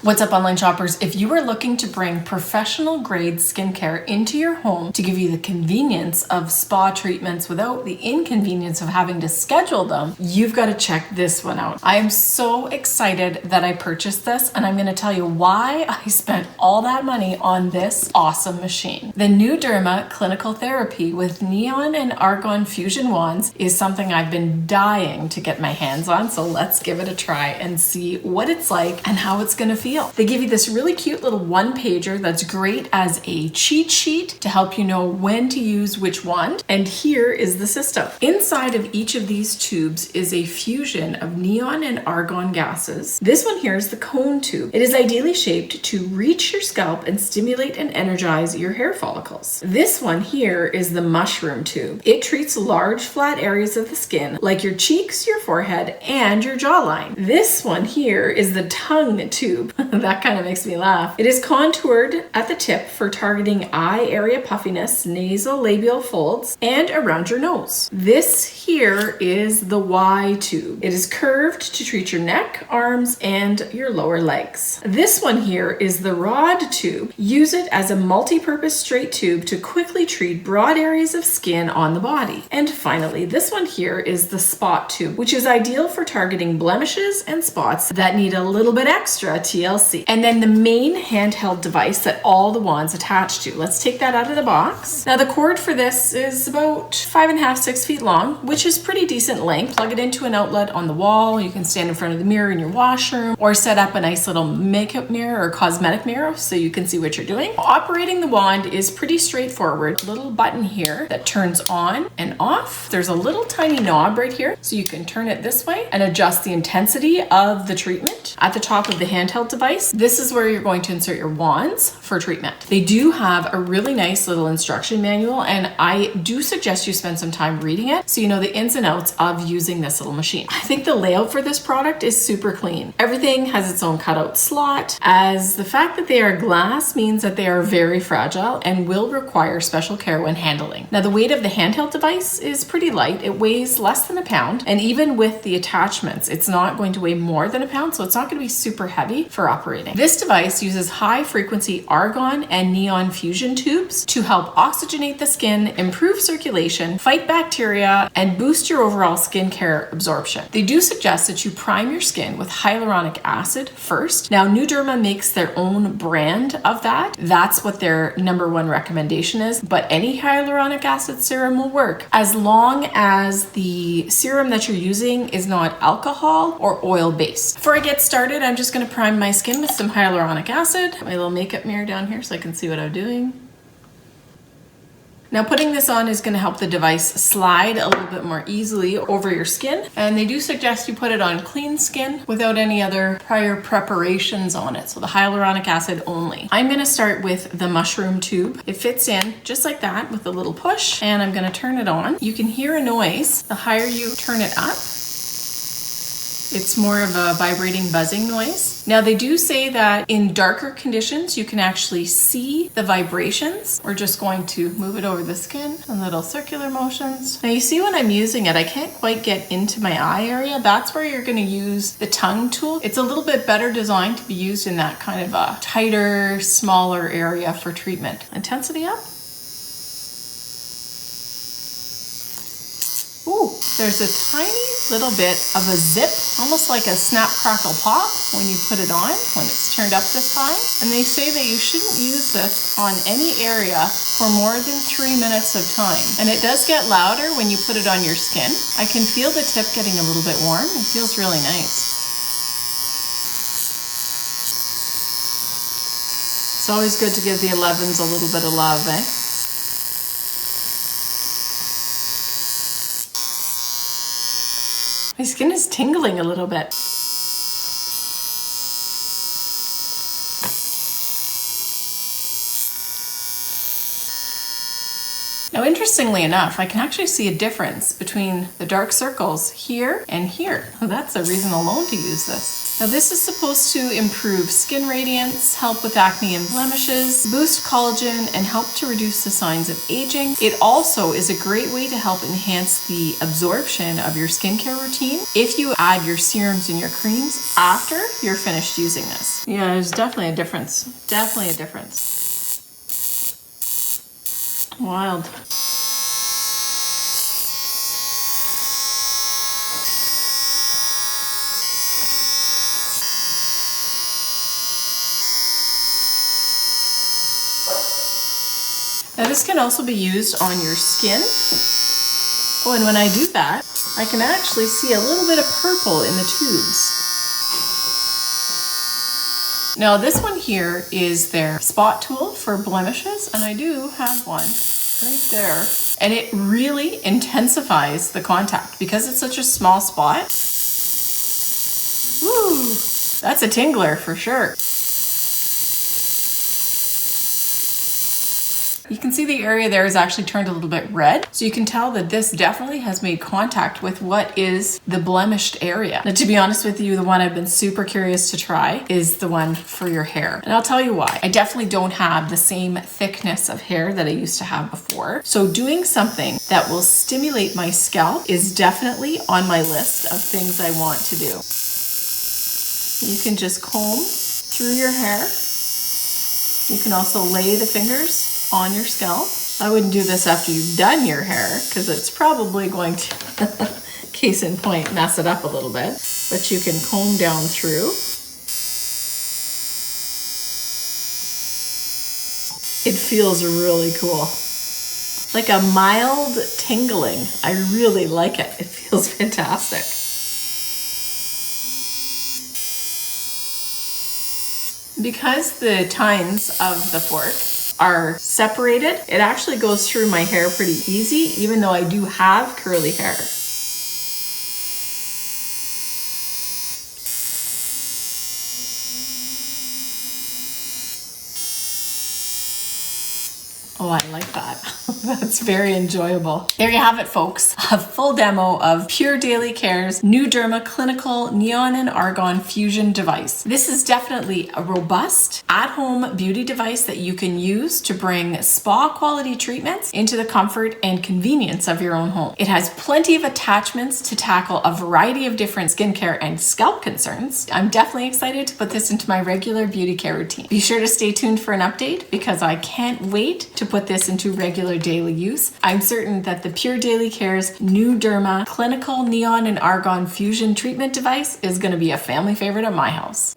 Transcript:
What's up, online shoppers? If you are looking to bring professional grade skincare into your home to give you the convenience of spa treatments without the inconvenience of having to schedule them, you've got to check this one out. I am so excited that I purchased this, and I'm going to tell you why I spent all that money on this awesome machine. The NuDerma Clinical Therapy with Neon+Argon FUSION wands is something I've been dying to get my hands on, so let's give it a try and see what it's like and how it's going to feel. They give you this really cute little one-pager that's great as a cheat sheet to help you know when to use which wand. And here is the system. Inside of each of these tubes is a fusion of neon and argon gases. This one here is the cone tube. It is ideally shaped to reach your scalp and stimulate and energize your hair follicles. This one here is the mushroom tube. It treats large flat areas of the skin like your cheeks, your forehead, and your jawline. This one here is the tongue tube. That kind of makes me laugh. It is contoured at the tip for targeting eye area puffiness, nasal labial folds, and around your nose. This here is the Y tube. It is curved to treat your neck, arms, and your lower legs. This one here is the rod tube. Use it as a multi-purpose straight tube to quickly treat broad areas of skin on the body. And finally, this one here is the spot tube, which is ideal for targeting blemishes and spots that need a little bit extra TLC. And then the main handheld device that all the wands attach to. Let's take that out of the box. Now the cord for this is about 5.5, 6 feet long, which is pretty decent length. Plug it into an outlet on the wall. You can stand in front of the mirror in your washroom or set up a nice little makeup mirror or cosmetic mirror so you can see what you're doing. Operating the wand is pretty straightforward. A little button here that turns on and off. There's a little tiny knob right here so you can turn it this way and adjust the intensity of the treatment. At the top of the handheld device, this is where you're going to insert your wands for treatment. They do have a really nice little instruction manual, and I do suggest you spend some time reading it so you know the ins and outs of using this little machine. I think the layout for this product is super clean. Everything has its own cutout slot, as the fact that they are glass means that they are very fragile and will require special care when handling. Now the weight of the handheld device is pretty light. It weighs less than a pound, and even with the attachments, it's not going to weigh more than a pound, so it's not going to be super heavy for operating. This device uses high frequency argon and neon fusion tubes to help oxygenate the skin, improve circulation, fight bacteria, and boost your overall skincare absorption. They do suggest that you prime your skin with hyaluronic acid first. Now NuDerma makes their own brand of that. That's what their #1 recommendation is, but any hyaluronic acid serum will work as long as the serum that you're using is not alcohol or oil based. Before I get started, I'm just going to prime my skin with some hyaluronic acid. My little makeup mirror down here so I can see what I'm doing. Now putting this on is going to help the device slide a little bit more easily over your skin, and they do suggest you put it on clean skin without any other prior preparations on it, so the hyaluronic acid only. I'm going to start with the mushroom tube. It fits in just like that with a little push, and I'm going to turn it on. You can hear a noise the higher you turn it up. It's more of a vibrating, buzzing noise. Now they do say that in darker conditions, you can actually see the vibrations. We're just going to move it over the skin in little circular motions. Now you see when I'm using it, I can't quite get into my eye area. That's where you're gonna use the tongue tool. It's a little bit better designed to be used in that kind of a tighter, smaller area for treatment. Intensity up. Ooh, there's a tiny little bit of a zip, almost like a snap, crackle, pop when you put it on, when it's turned up this high. And they say that you shouldn't use this on any area for more than 3 minutes of time. And it does get louder when you put it on your skin. I can feel the tip getting a little bit warm. It feels really nice. It's always good to give the 11s a little bit of love, eh? My skin is tingling a little bit. Now, interestingly enough, I can actually see a difference between the dark circles here and here. Well, that's a reason alone to use this. Now, this is supposed to improve skin radiance, help with acne and blemishes, boost collagen, and help to reduce the signs of aging. It also is a great way to help enhance the absorption of your skincare routine if you add your serums and your creams after you're finished using this. Yeah, there's definitely a difference. Definitely a difference. Wild. Now this can also be used on your skin. Oh, and when I do that, I can actually see a little bit of purple in the tubes. Now this one here is their spot tool for blemishes, and I do have one right there. And it really intensifies the contact because it's such a small spot. Woo! That's a tingler for sure. You can see the area there is actually turned a little bit red. So you can tell that this definitely has made contact with what is the blemished area. Now, to be honest with you, the one I've been super curious to try is the one for your hair. And I'll tell you why. I definitely don't have the same thickness of hair that I used to have before. So doing something that will stimulate my scalp is definitely on my list of things I want to do. You can just comb through your hair. You can also lay the fingers on your scalp. I wouldn't do this after you've done your hair because it's probably going to, case in point, mess it up a little bit. But you can comb down through. It feels really cool. Like a mild tingling. I really like it. It feels fantastic. Because the tines of the fork are separated, it actually goes through my hair pretty easy, even though I do have curly hair. Oh, I like that. That's very enjoyable. There you have it, folks. A full demo of Pure Daily Care's NuDerma Clinical Neon+Argon FUSION device. This is definitely a robust at-home beauty device that you can use to bring spa quality treatments into the comfort and convenience of your own home. It has plenty of attachments to tackle a variety of different skincare and scalp concerns. I'm definitely excited to put this into my regular beauty care routine. Be sure to stay tuned for an update because I can't wait to put this into regular daily use. I'm certain that the Pure Daily Care's NuDerma Clinical Neon+Argon FUSION treatment device is going to be a family favorite at my house.